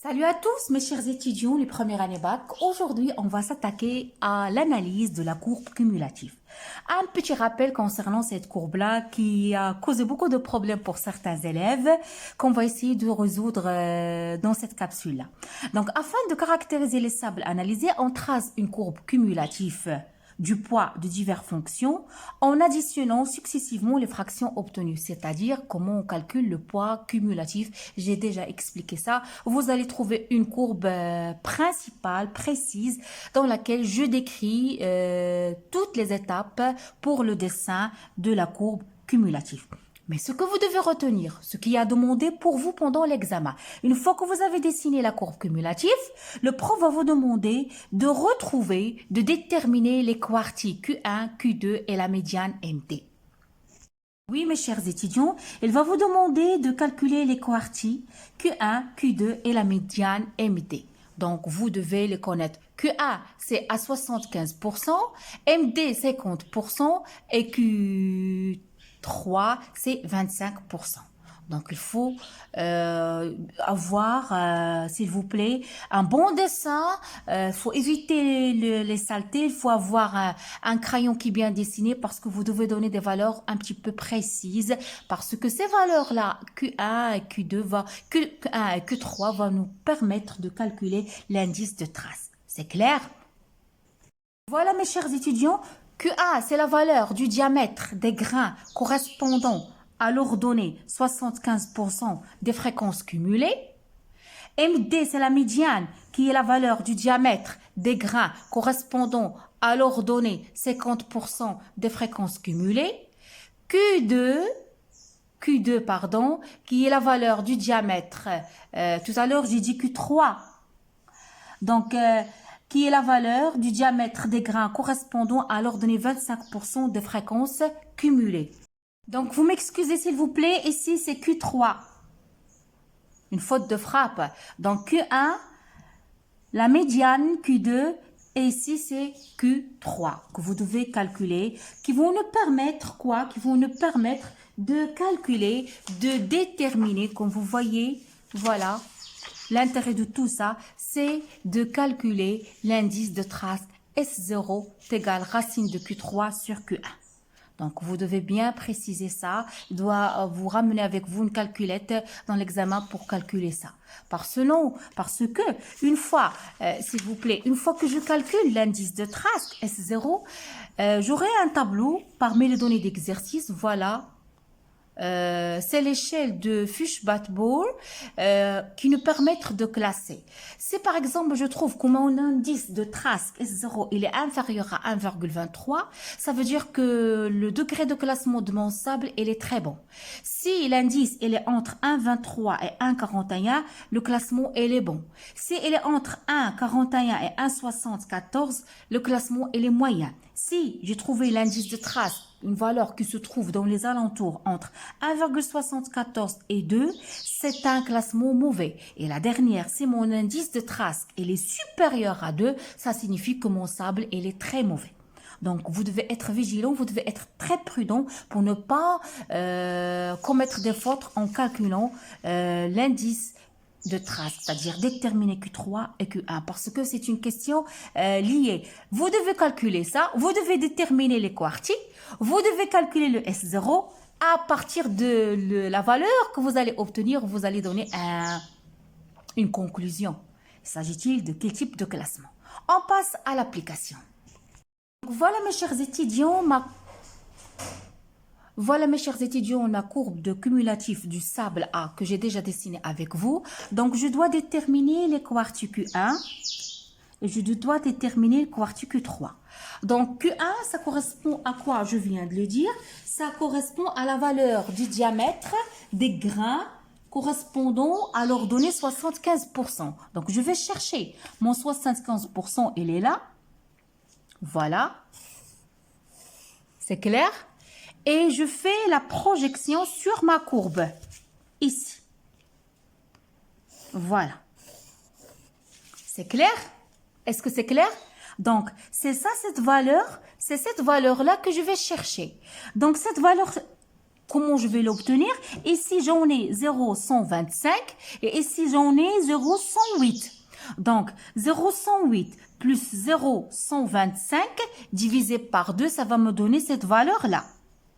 Salut à tous mes chers étudiants, les premières années bac. Aujourd'hui, on va s'attaquer à l'analyse de la courbe cumulative. Un petit rappel concernant cette courbe-là qui a causé beaucoup de problèmes pour certains élèves qu'on va essayer de résoudre dans cette capsule-là. Donc, afin de caractériser les sables analysés, on trace une courbe cumulative du poids de diverses fonctions en additionnant successivement les fractions obtenues, c'est-à-dire comment on calcule le poids cumulatif. J'ai déjà expliqué ça. Vous allez trouver une courbe principale, précise, dans laquelle je décris toutes les étapes pour le dessin de la courbe cumulative. Mais ce que vous devez retenir, ce qui a demandé pour vous pendant l'examen, une fois que vous avez dessiné la courbe cumulative, le prof va vous demander de retrouver, de déterminer les quartiles Q1, Q2 et la médiane MD. Oui, mes chers étudiants, il va vous demander de calculer les quartiles Q1, Q2 et la médiane MD. Donc, vous devez les connaître. Q1, c'est à 75%, MD, 50% et Q3, c'est 25%. Donc, il faut avoir, s'il vous plaît, un bon dessin. Il faut éviter les saletés. Il faut avoir un crayon qui est bien dessiné parce que vous devez donner des valeurs un petit peu précises. Parce que ces valeurs-là, Q1 et Q1 et Q3, vont nous permettre de calculer l'indice de trace. C'est clair? Voilà, mes chers étudiants, QA, c'est la valeur du diamètre des grains correspondant à l'ordonnée 75% des fréquences cumulées. MD, c'est la médiane qui est la valeur du diamètre des grains correspondant à l'ordonnée 50% des fréquences cumulées. Q2, pardon, qui est la valeur du diamètre, tout à l'heure j'ai dit Q3, donc qui est la valeur du diamètre des grains correspondant à l'ordonnée 25% de fréquences cumulées. Donc, vous m'excusez s'il vous plaît, ici c'est Q3. Une faute de frappe. Donc, Q1, la médiane Q2, et ici c'est Q3 que vous devez calculer, qui vont nous permettre quoi? Qui vont nous permettre de calculer, de déterminer, comme vous voyez, voilà. L'intérêt de tout ça, c'est de calculer l'indice de trace S0 égale racine de Q3 sur Q1. Donc, vous devez bien préciser ça. Il doit vous ramener avec vous une calculette dans l'examen pour calculer ça. Parce que, une fois, s'il vous plaît, une fois que je calcule l'indice de trace S0, j'aurai un tableau parmi les données d'exercice. Voilà. C'est l'échelle de Fishbat-Ball qui nous permettent de classer. Si par exemple je trouve que mon indice de trace S0 il est inférieur à 1,23, ça veut dire que le degré de classement de mon sable il est très bon. Si l'indice il est entre 1,23 et 1,41, le classement il est bon. Si il est entre 1,41 et 1,74, le classement il est moyen. Si j'ai trouvé l'indice de trace, une valeur qui se trouve dans les alentours entre 1,74 et 2, c'est un classement mauvais. Et la dernière, c'est mon indice de trace. Il est supérieur à 2, ça signifie que mon sable, il est très mauvais. Donc, vous devez être vigilant, vous devez être très prudent pour ne pas commettre des fautes en calculant l'indice de trace, c'est-à-dire déterminer Q3 et Q1, parce que c'est une question liée. Vous devez calculer ça, vous devez déterminer les quartiles, vous devez calculer le S0. À partir de la valeur que vous allez obtenir, vous allez donner une conclusion. S'agit-il de quel type de classement? On passe à l'application. Voilà mes chers étudiants, la courbe de cumulatif du sable A que j'ai déjà dessinée avec vous. Donc, je dois déterminer les quartiles Q1 et je dois déterminer le quartile Q3. Donc, Q1, ça correspond à quoi? Je viens de le dire. Ça correspond à la valeur du diamètre des grains correspondant à l'ordonnée 75%. Donc, je vais chercher mon 75%, il est là. Voilà. C'est clair? Et je fais la projection sur ma courbe, ici. Voilà. C'est clair? Est-ce que c'est clair? Donc, c'est cette valeur-là que je vais chercher. Donc, cette valeur, Comment je vais l'obtenir? Ici, j'en ai 0,125 et ici, j'en ai 0,108. Donc, 0,108 plus 0,125 divisé par 2, ça va me donner cette valeur-là,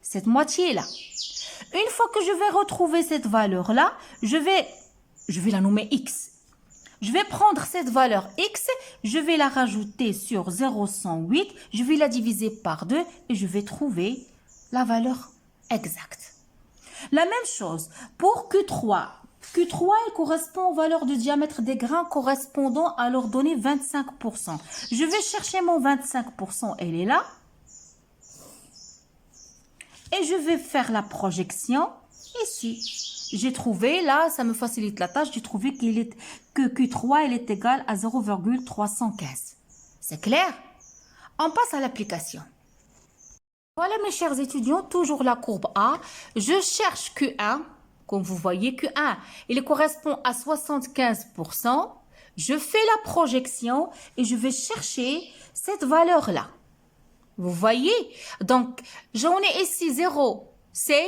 cette moitié-là. Une fois que je vais retrouver cette valeur-là, je vais la nommer x. Je vais prendre cette valeur x, je vais la rajouter sur 0,108, je vais la diviser par 2 et je vais trouver la valeur exacte. La même chose pour Q3. Q3, il correspond aux valeurs de diamètre des grains correspondant à leur donnée 25%. Je vais chercher mon 25%, elle est là. Et je vais faire la projection ici. J'ai trouvé, là, ça me facilite la tâche, j'ai trouvé que Q3 elle est égal à 0,315. C'est clair? On passe à l'application. Voilà mes chers étudiants, toujours la courbe A. Je cherche Q1, comme vous voyez, Q1, il correspond à 75%. Je fais la projection et je vais chercher cette valeur-là. Vous voyez? Donc, j'en ai ici 0,16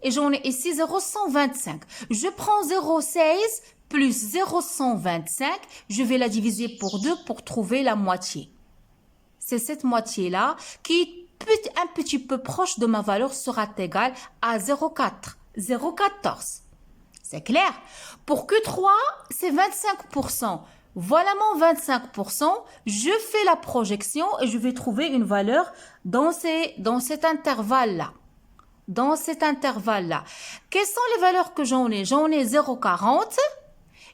et j'en ai ici 0,125. Je prends 0,16 plus 0,125. Je vais la diviser pour 2 pour trouver la moitié. C'est cette moitié-là qui est un petit peu proche de ma valeur sera égale à 0,14. C'est clair? Pour Q3, c'est 25%. Voilà mon 25%. Je fais la projection et je vais trouver une valeur dans cet intervalle-là. Dans cet intervalle-là. Quelles sont les valeurs que j'en ai? J'en ai 0,40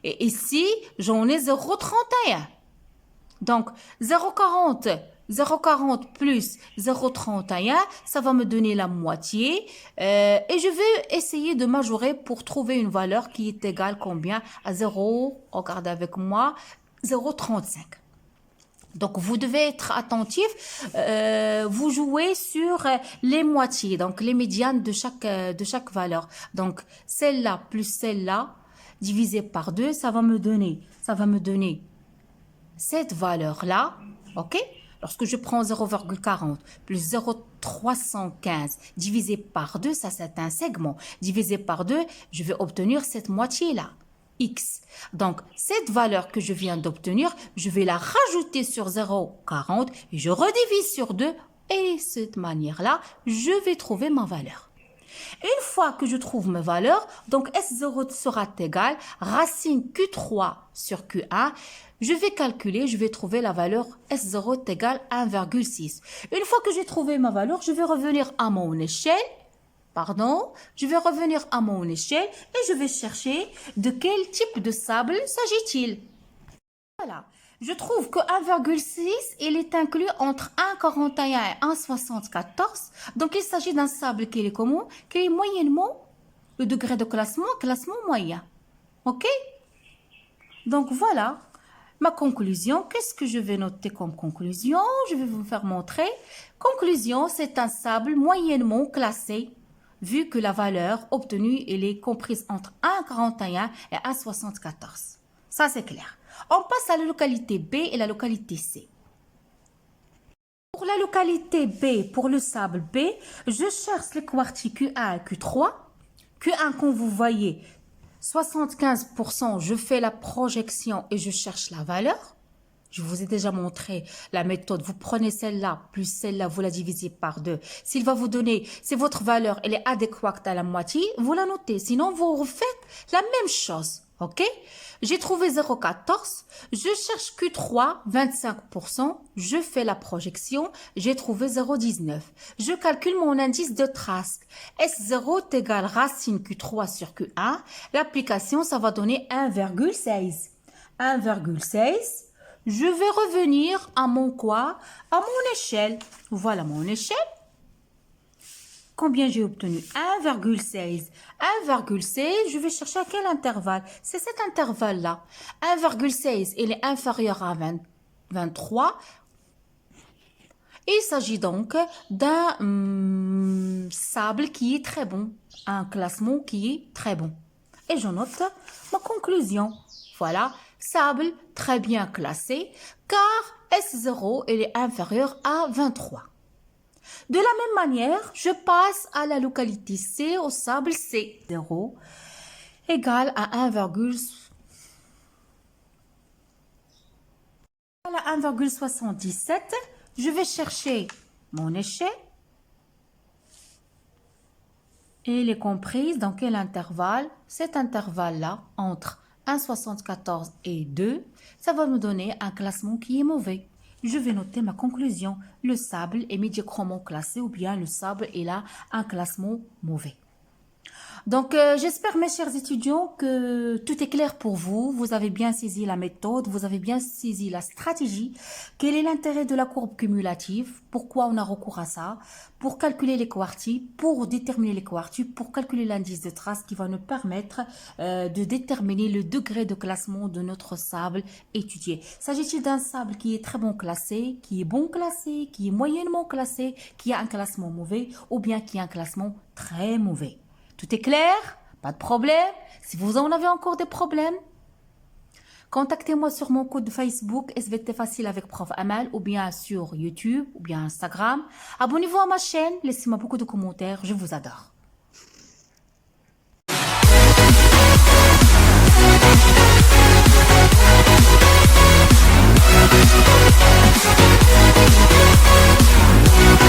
et ici, j'en ai 0,31. Donc, 0,40 plus 0,31, ça va me donner la moitié. Et je vais essayer de majorer pour trouver une valeur qui est égale combien? À 0, regardez avec moi, 0,35. Donc, vous devez être attentif. Vous jouez sur les moitiés, donc les médianes de chaque valeur. Donc, celle-là plus celle-là, divisé par 2, ça va me donner cette valeur-là, ok? Lorsque je prends 0,40 plus 0,315 divisé par 2, ça c'est un segment. Divisé par 2, je vais obtenir cette moitié-là, x. Donc, cette valeur que je viens d'obtenir, je vais la rajouter sur 0,40 et je redivise sur 2 et de cette manière-là, je vais trouver ma valeur. Une fois que je trouve mes valeurs, donc S0 sera égal racine Q3 sur Q1. Je vais calculer, je vais trouver la valeur S0 est égal à 1,6. Une fois que j'ai trouvé ma valeur, je vais revenir à mon échelle. Je vais revenir à mon échelle et je vais chercher de quel type de sable s'agit-il. Voilà. Je trouve que 1,6, il est inclus entre 1,41 et 1,74. Donc, il s'agit d'un sable qui est comment? Qui est moyennement le degré de classement moyen. OK? Donc, voilà ma conclusion. Qu'est-ce que je vais noter comme conclusion? Je vais vous faire montrer. Conclusion, c'est un sable moyennement classé, vu que la valeur obtenue, elle est comprise entre 1,41 et 1,74. Ça, c'est clair. On passe à la localité B et la localité C. Pour la localité B, pour le sable B, je cherche les quartiers Q1 et Q3. Q1, comme vous voyez, 75%, je fais la projection et je cherche la valeur. Je vous ai déjà montré la méthode. Vous prenez celle-là plus celle-là, vous la divisez par 2. S'il va vous donner, si votre valeur elle est adéquate à la moitié, vous la notez. Sinon, vous refaites la même chose. OK? J'ai trouvé 0,14. Je cherche Q3, 25%. Je fais la projection. J'ai trouvé 0,19. Je calcule mon indice de trace. S0 est égal racine Q3 sur Q1. L'application, ça va donner 1,16. 1,16. Je vais revenir à mon quoi? À mon échelle. Voilà mon échelle. Combien j'ai obtenu? 1,16. 1,16, je vais chercher à quel intervalle? C'est cet intervalle-là. 1,16, il est inférieur à 23. Il s'agit donc d'un sable qui est très bon. Un classement qui est très bon. Et je note ma conclusion. Voilà, sable très bien classé, car S0, il est inférieur à 23. De la même manière, je passe à la localité C, au sable C. 0 égale à 1,77. Je vais chercher mon échelle. Et elle est comprise dans quel intervalle? Cet intervalle-là, entre 1,74 et 2, ça va nous donner un classement qui est mauvais. Je vais noter ma conclusion. Le sable est médiocrement classé ou bien le sable est là un classement mauvais. Donc, j'espère, mes chers étudiants, que tout est clair pour vous. Vous avez bien saisi la méthode, vous avez bien saisi la stratégie. Quel est l'intérêt de la courbe cumulative? Pourquoi on a recours à ça? Pour calculer les quartiles, pour déterminer les quartiles, pour calculer l'indice de trace qui va nous permettre de déterminer le degré de classement de notre sable étudié. S'agit-il d'un sable qui est très bon classé, qui est bon classé, qui est moyennement classé, qui a un classement mauvais ou bien qui a un classement très mauvais? Tout est clair? Pas de problème? Si vous en avez encore des problèmes, contactez-moi sur mon compte Facebook SVT Facile avec Prof Amal ou bien sur YouTube ou bien Instagram. Abonnez-vous à ma chaîne, laissez-moi beaucoup de commentaires, je vous adore.